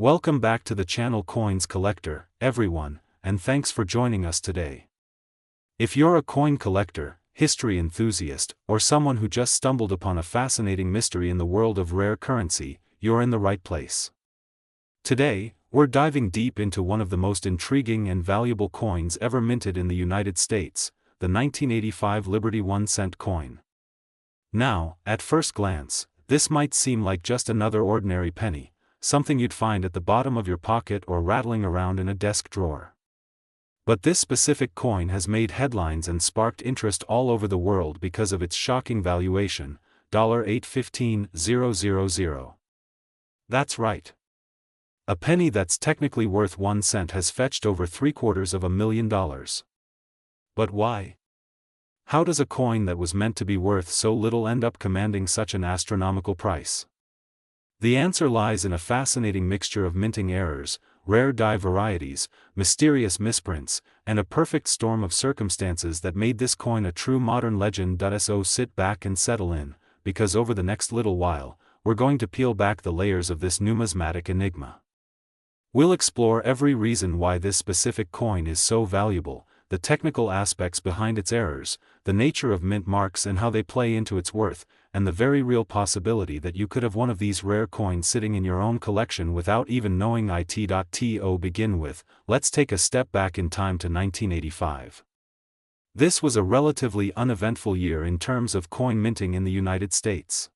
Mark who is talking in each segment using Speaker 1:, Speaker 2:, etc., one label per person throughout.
Speaker 1: Welcome back to the channel Coins Collector, everyone, and thanks for joining us today. If you're a coin collector, history enthusiast, or someone who just stumbled upon a fascinating mystery in the world of rare currency, you're in the right place. Today, we're diving deep into one of the most intriguing and valuable coins ever minted in the United States, the 1985 Liberty 1-cent coin. Now, at first glance, this might seem like just another ordinary penny, something you'd find at the bottom of your pocket or rattling around in a desk drawer. But this specific coin has made headlines and sparked interest all over the world because of its shocking valuation, $815,000. That's right. A penny that's technically worth 1 cent has fetched over $750,000. But why? How does a coin that was meant to be worth so little end up commanding such an astronomical price? The answer lies in a fascinating mixture of minting errors, rare die varieties, mysterious misprints, and a perfect storm of circumstances that made this coin a true modern legend. So sit back and settle in, because over the next little while, we're going to peel back the layers of this numismatic enigma. We'll explore every reason why this specific coin is so valuable, the technical aspects behind its errors, the nature of mint marks and how they play into its worth, and the very real possibility that you could have one of these rare coins sitting in your own collection without even knowing it. To begin with, let's take a step back in time to 1985. This was a relatively uneventful year in terms of coin minting in the United States.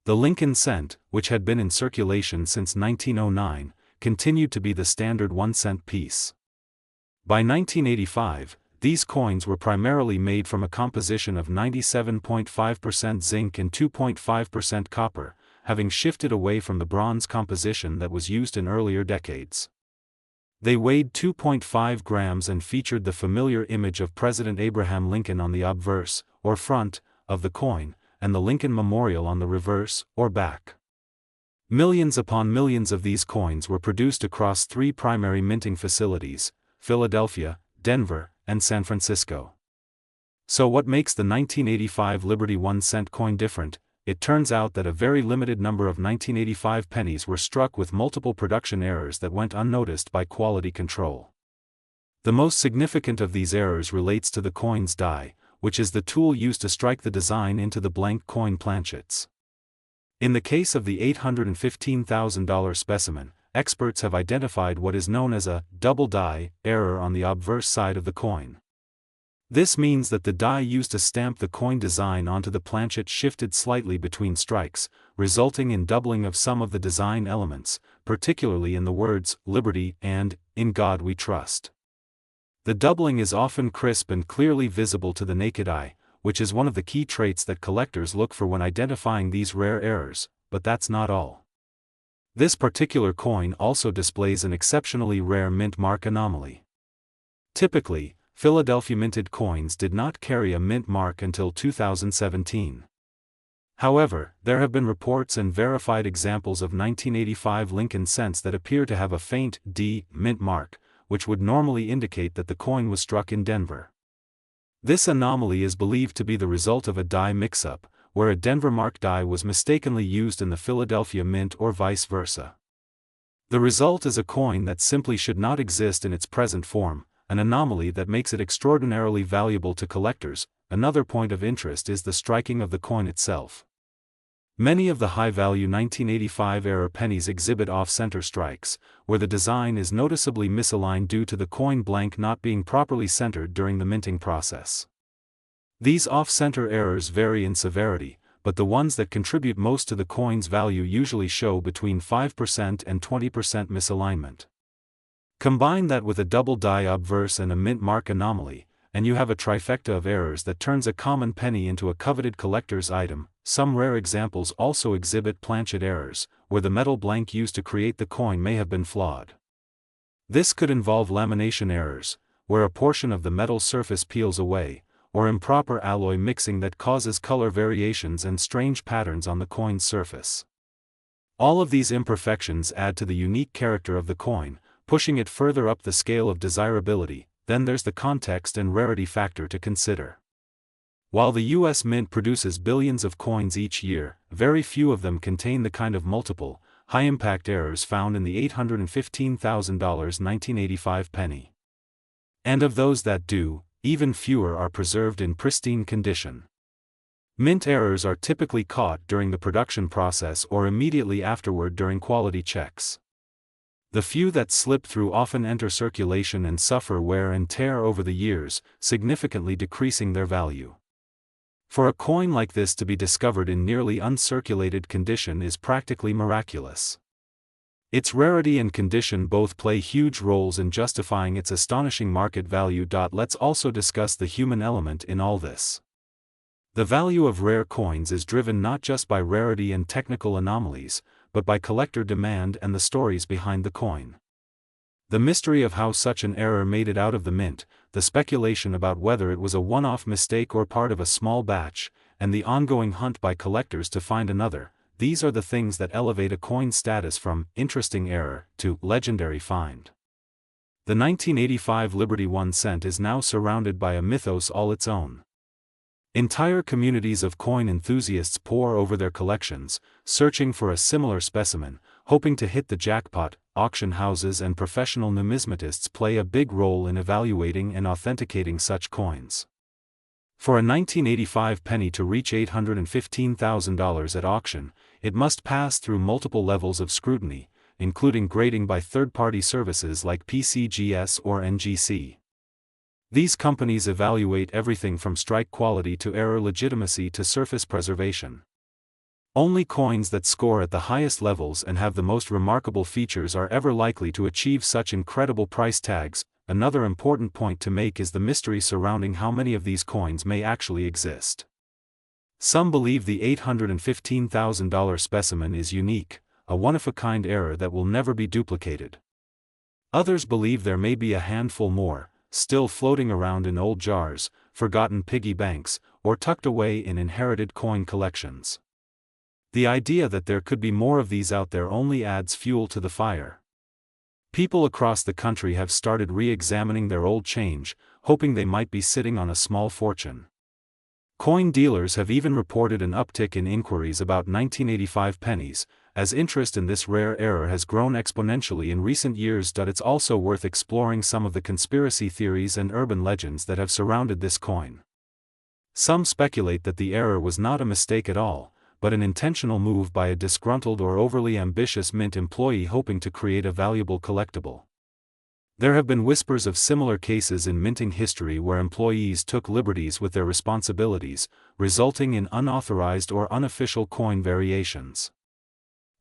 Speaker 1: The Lincoln cent, which had been in circulation since 1909, continued to be the standard 1-cent piece. By 1985, these coins were primarily made from a composition of 97.5% zinc and 2.5% copper, having shifted away from the bronze composition that was used in earlier decades. They weighed 2.5 grams and featured the familiar image of President Abraham Lincoln on the obverse, or front, of the coin, and the Lincoln Memorial on the reverse, or back. Millions upon millions of these coins were produced across 3 primary minting facilities: Philadelphia, Denver, and San Francisco. So what makes the 1985 Liberty 1-cent coin different? It turns out that a very limited number of 1985 pennies were struck with multiple production errors that went unnoticed by quality control. The most significant of these errors relates to the coin's die, which is the tool used to strike the design into the blank coin planchets. In the case of the $815,000 specimen, experts have identified what is known as a double die error on the obverse side of the coin. This means that the die used to stamp the coin design onto the planchet shifted slightly between strikes, resulting in doubling of some of the design elements, particularly in the words "Liberty" and "In God We Trust." The doubling is often crisp and clearly visible to the naked eye, which is one of the key traits that collectors look for when identifying these rare errors, but that's not all. This particular coin also displays an exceptionally rare mint mark anomaly. Typically, Philadelphia minted coins did not carry a mint mark until 2017. However, there have been reports and verified examples of 1985 Lincoln cents that appear to have a faint D mint mark, which would normally indicate that the coin was struck in Denver. This anomaly is believed to be the result of a die mix-up, where a Denver mark die was mistakenly used in the Philadelphia mint or vice versa. The result is a coin that simply should not exist in its present form, an anomaly that makes it extraordinarily valuable to collectors. Another point of interest is the striking of the coin itself. Many of the high-value 1985 era pennies exhibit off-center strikes, where the design is noticeably misaligned due to the coin blank not being properly centered during the minting process. These off-center errors vary in severity, but the ones that contribute most to the coin's value usually show between 5% and 20% misalignment. Combine that with a double die obverse and a mint mark anomaly, and you have a trifecta of errors that turns a common penny into a coveted collector's item. Some rare examples also exhibit planchet errors, where the metal blank used to create the coin may have been flawed. This could involve lamination errors, where a portion of the metal surface peels away, or improper alloy mixing that causes color variations and strange patterns on the coin's surface. All of these imperfections add to the unique character of the coin, pushing it further up the scale of desirability. Then there's the context and rarity factor to consider. While the U.S. Mint produces billions of coins each year, very few of them contain the kind of multiple, high-impact errors found in the $815,000 1985 penny. And of those that do, even fewer are preserved in pristine condition. Mint errors are typically caught during the production process or immediately afterward during quality checks. The few that slip through often enter circulation and suffer wear and tear over the years, significantly decreasing their value. For a coin like this to be discovered in nearly uncirculated condition is practically miraculous. Its rarity and condition both play huge roles in justifying its astonishing market value. Let's also discuss the human element in all this. The value of rare coins is driven not just by rarity and technical anomalies, but by collector demand and the stories behind the coin. The mystery of how such an error made it out of the mint, the speculation about whether it was a one-off mistake or part of a small batch, and the ongoing hunt by collectors to find another, these are the things that elevate a coin's status from interesting error to legendary find. The 1985 Liberty 1 cent is now surrounded by a mythos all its own. Entire communities of coin enthusiasts pore over their collections, searching for a similar specimen, hoping to hit the jackpot. Auction houses and professional numismatists play a big role in evaluating and authenticating such coins. For a 1985 penny to reach $815,000 at auction, it must pass through multiple levels of scrutiny, including grading by third-party services like PCGS or NGC. These companies evaluate everything from strike quality to error legitimacy to surface preservation. Only coins that score at the highest levels and have the most remarkable features are ever likely to achieve such incredible price tags. Another important point to make is the mystery surrounding how many of these coins may actually exist. Some believe the $815,000 specimen is unique, a one-of-a-kind error that will never be duplicated. Others believe there may be a handful more, still floating around in old jars, forgotten piggy banks, or tucked away in inherited coin collections. The idea that there could be more of these out there only adds fuel to the fire. People across the country have started re-examining their old change, hoping they might be sitting on a small fortune. Coin dealers have even reported an uptick in inquiries about 1985 pennies, as interest in this rare error has grown exponentially in recent years. It's also worth exploring some of the conspiracy theories and urban legends that have surrounded this coin. Some speculate that the error was not a mistake at all, but an intentional move by a disgruntled or overly ambitious mint employee hoping to create a valuable collectible. There have been whispers of similar cases in minting history where employees took liberties with their responsibilities, resulting in unauthorized or unofficial coin variations.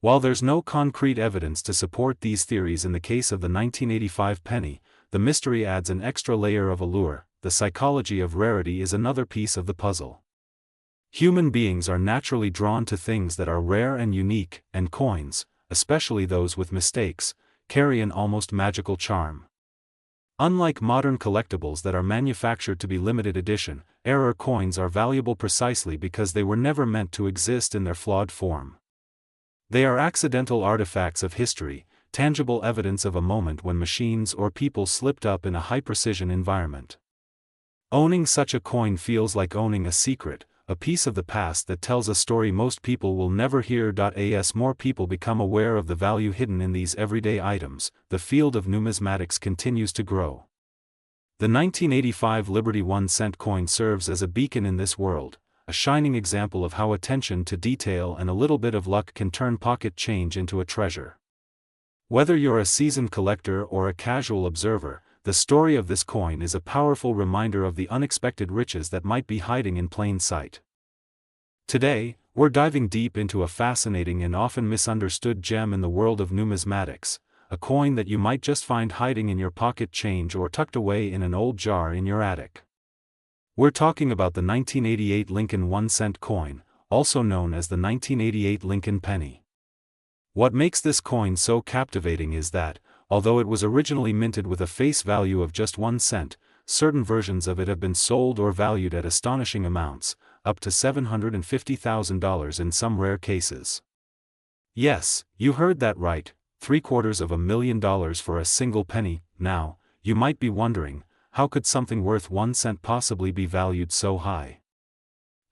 Speaker 1: While there's no concrete evidence to support these theories in the case of the 1985 penny, the mystery adds an extra layer of allure. The psychology of rarity is another piece of the puzzle. Human beings are naturally drawn to things that are rare and unique, and coins, especially those with mistakes, carry an almost magical charm. Unlike modern collectibles that are manufactured to be limited edition, error coins are valuable precisely because they were never meant to exist in their flawed form. They are accidental artifacts of history, tangible evidence of a moment when machines or people slipped up in a high-precision environment. Owning such a coin feels like owning a secret, a piece of the past that tells a story most people will never hear. As more people become aware of the value hidden in these everyday items, the field of numismatics continues to grow. The 1985 Liberty 1 cent coin serves as a beacon in this world, a shining example of how attention to detail and a little bit of luck can turn pocket change into a treasure. Whether you're a seasoned collector or a casual observer, the story of this coin is a powerful reminder of the unexpected riches that might be hiding in plain sight. Today, we're diving deep into a fascinating and often misunderstood gem in the world of numismatics, a coin that you might just find hiding in your pocket change or tucked away in an old jar in your attic. We're talking about the 1988 Lincoln 1 cent coin, also known as the 1988 Lincoln penny. What makes this coin so captivating is that, although it was originally minted with a face value of just 1 cent, certain versions of it have been sold or valued at astonishing amounts, up to $750,000 in some rare cases. Yes, you heard that right, $750,000 for a single penny. Now, you might be wondering, how could something worth 1 cent possibly be valued so high?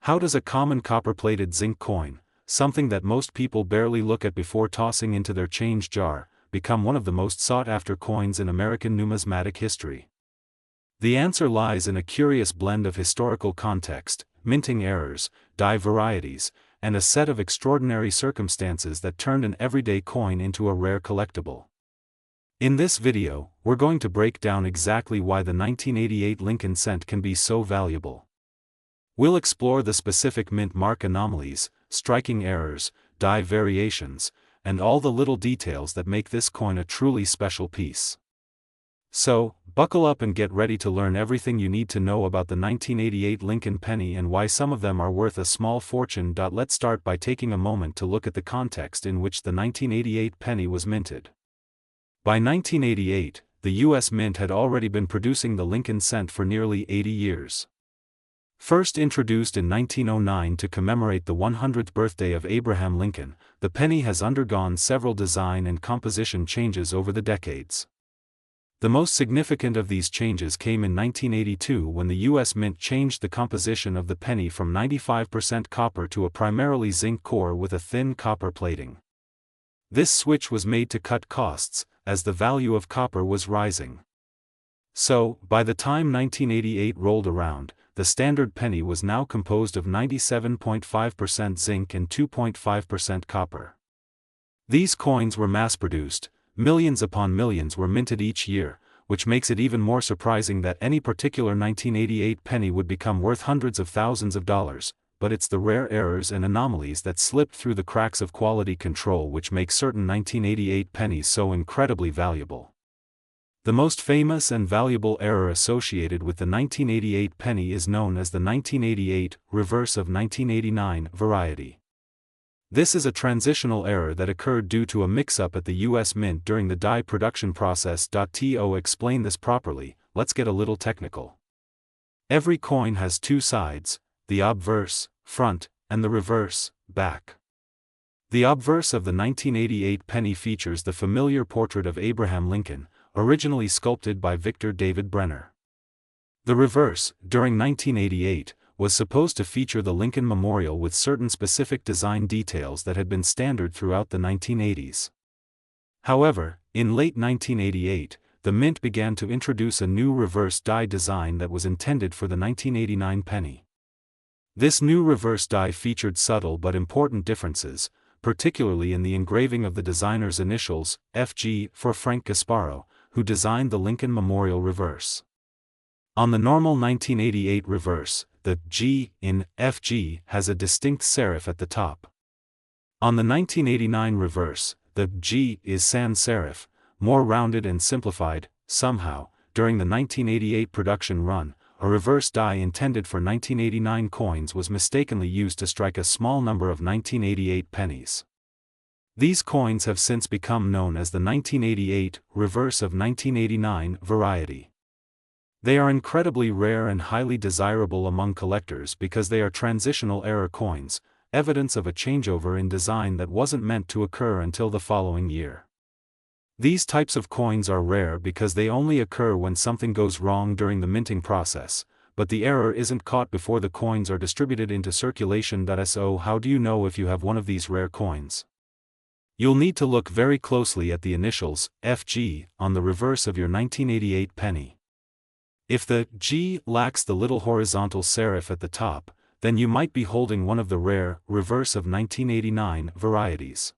Speaker 1: How does a common copper-plated zinc coin, something that most people barely look at before tossing into their change jar, become one of the most sought-after coins in American numismatic history? The answer lies in a curious blend of historical context, minting errors, die varieties, and a set of extraordinary circumstances that turned an everyday coin into a rare collectible. In this video, we're going to break down exactly why the 1988 Lincoln cent can be so valuable. We'll explore the specific mint mark anomalies, striking errors, die variations, and all the little details that make this coin a truly special piece. So, buckle up and get ready to learn everything you need to know about the 1988 Lincoln penny and why some of them are worth a small fortune. Let's start by taking a moment to look at the context in which the 1988 penny was minted. By 1988, the U.S. Mint had already been producing the Lincoln cent for nearly 80 years. First introduced in 1909 to commemorate the 100th birthday of Abraham Lincoln, the penny has undergone several design and composition changes over the decades. The most significant of these changes came in 1982 when the U.S. Mint changed the composition of the penny from 95% copper to a primarily zinc core with a thin copper plating. This switch was made to cut costs, as the value of copper was rising. So, by the time 1988 rolled around, the standard penny was now composed of 97.5% zinc and 2.5% copper. These coins were mass-produced. Millions upon millions were minted each year, which makes it even more surprising that any particular 1988 penny would become worth hundreds of thousands of dollars, but it's the rare errors and anomalies that slipped through the cracks of quality control which make certain 1988 pennies so incredibly valuable. The most famous and valuable error associated with the 1988 penny is known as the 1988 reverse of 1989 variety. This is a transitional error that occurred due to a mix-up at the U.S. Mint during the die production process. To explain this properly, let's get a little technical. Every coin has two sides, the obverse, front, and the reverse, back. The obverse of the 1988 penny features the familiar portrait of Abraham Lincoln, originally sculpted by Victor David Brenner. The reverse, during 1988, was supposed to feature the Lincoln Memorial with certain specific design details that had been standard throughout the 1980s. However, in late 1988, the Mint began to introduce a new reverse die design that was intended for the 1989 penny. This new reverse die featured subtle but important differences, particularly in the engraving of the designer's initials, FG, for Frank Gasparo, who designed the Lincoln Memorial reverse. On the normal 1988 reverse, the G in FG has a distinct serif at the top. On the 1989 reverse, the G is sans serif, more rounded and simplified. Somehow, during the 1988 production run, a reverse die intended for 1989 coins was mistakenly used to strike a small number of 1988 pennies. These coins have since become known as the 1988 reverse of 1989 variety. They are incredibly rare and highly desirable among collectors because they are transitional error coins, evidence of a changeover in design that wasn't meant to occur until the following year. These types of coins are rare because they only occur when something goes wrong during the minting process, but the error isn't caught before the coins are distributed into circulation. So how do you know if you have one of these rare coins? You'll need to look very closely at the initials, FG, on the reverse of your 1988 penny. If the G lacks the little horizontal serif at the top, then you might be holding one of the rare, reverse of 1989 varieties.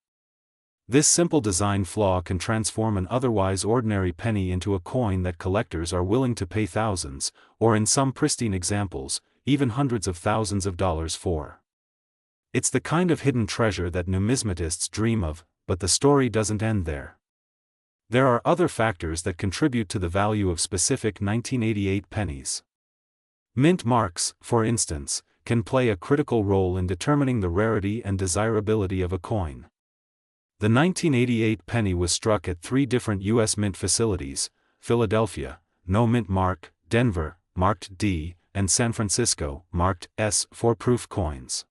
Speaker 1: This simple design flaw can transform an otherwise ordinary penny into a coin that collectors are willing to pay thousands, or in some pristine examples, even hundreds of thousands of dollars for. It's the kind of hidden treasure that numismatists dream of, but the story doesn't end there. There are other factors that contribute to the value of specific 1988 pennies. Mint marks, for instance, can play a critical role in determining the rarity and desirability of a coin. The 1988 penny was struck at 3 different U.S. Mint facilities: Philadelphia, no mint mark; Denver, marked D; and San Francisco, marked S, for proof coins.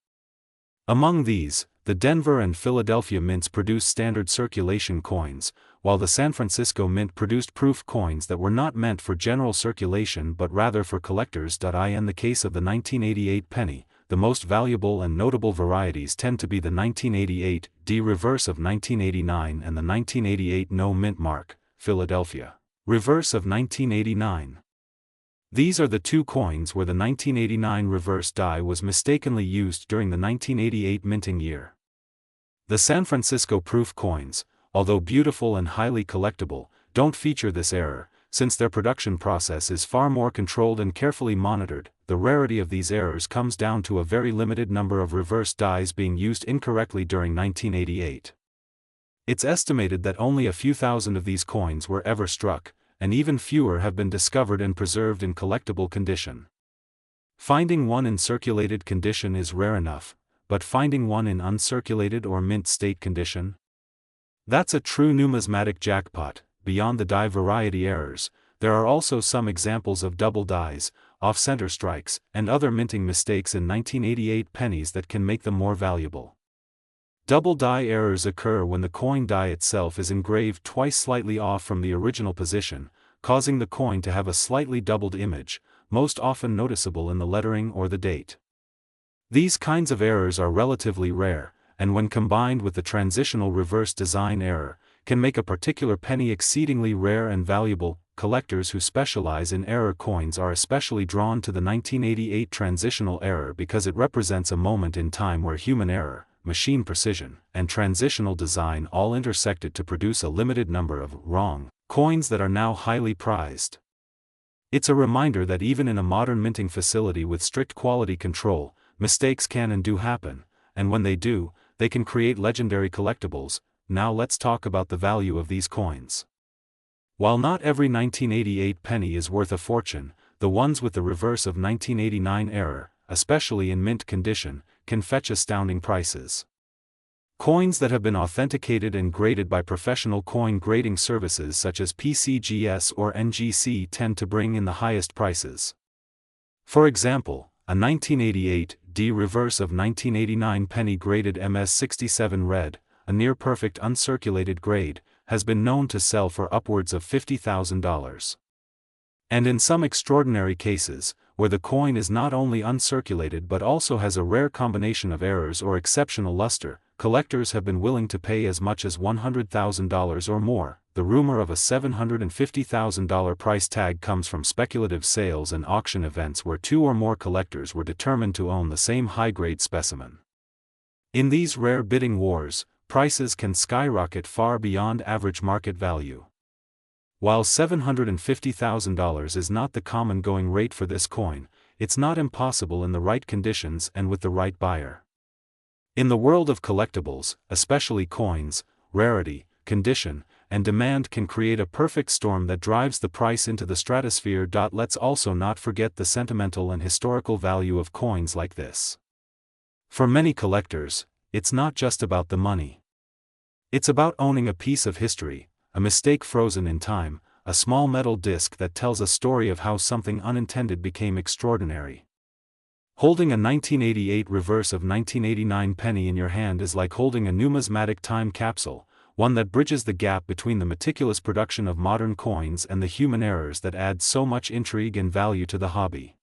Speaker 1: Among these, the Denver and Philadelphia mints produced standard circulation coins, while the San Francisco Mint produced proof coins that were not meant for general circulation but rather for collectors. In the case of the 1988 penny, the most valuable and notable varieties tend to be the 1988 D reverse of 1989 and the 1988 No Mint Mark, Philadelphia reverse of 1989. These are the two coins where the 1989 reverse die was mistakenly used during the 1988 minting year. The San Francisco proof coins, although beautiful and highly collectible, don't feature this error, since their production process is far more controlled and carefully monitored. The rarity of these errors comes down to a very limited number of reverse dies being used incorrectly during 1988. It's estimated that only a few thousand of these coins were ever struck, and even fewer have been discovered and preserved in collectible condition. Finding one in circulated condition is rare enough, but finding one in uncirculated or mint state condition? That's a true numismatic jackpot. Beyond the die variety errors, there are also some examples of double dies, off-center strikes, and other minting mistakes in 1988 pennies that can make them more valuable. Double die errors occur when the coin die itself is engraved twice slightly off from the original position, causing the coin to have a slightly doubled image, most often noticeable in the lettering or the date. These kinds of errors are relatively rare, and when combined with the transitional reverse design error, can make a particular penny exceedingly rare and valuable. Collectors who specialize in error coins are especially drawn to the 1988 transitional error because it represents a moment in time where human error, machine precision, and transitional design all intersected to produce a limited number of wrong coins that are now highly prized. It's a reminder that even in a modern minting facility with strict quality control, mistakes can and do happen, and when they do, they can create legendary collectibles. Now let's talk about the value of these coins. While not every 1988 penny is worth a fortune, the ones with the reverse of 1989 error, especially in mint condition, can fetch astounding prices. Coins that have been authenticated and graded by professional coin grading services such as PCGS or NGC tend to bring in the highest prices. For example, a 1988 D reverse of 1989 penny graded MS67 red, a near-perfect uncirculated grade, has been known to sell for upwards of $50,000. And in some extraordinary cases, where the coin is not only uncirculated but also has a rare combination of errors or exceptional luster, collectors have been willing to pay as much as $100,000 or more. The rumor of a $750,000 price tag comes from speculative sales and auction events where two or more collectors were determined to own the same high-grade specimen. In these rare bidding wars, prices can skyrocket far beyond average market value. While $750,000 is not the common going rate for this coin, it's not impossible in the right conditions and with the right buyer. In the world of collectibles, especially coins, rarity, condition, and demand can create a perfect storm that drives the price into the stratosphere. Let's also not forget the sentimental and historical value of coins like this. For many collectors, it's not just about the money. It's about owning a piece of history, a mistake frozen in time, a small metal disc that tells a story of how something unintended became extraordinary. Holding a 1988 reverse of 1989 penny in your hand is like holding a numismatic time capsule, one that bridges the gap between the meticulous production of modern coins and the human errors that add so much intrigue and value to the hobby.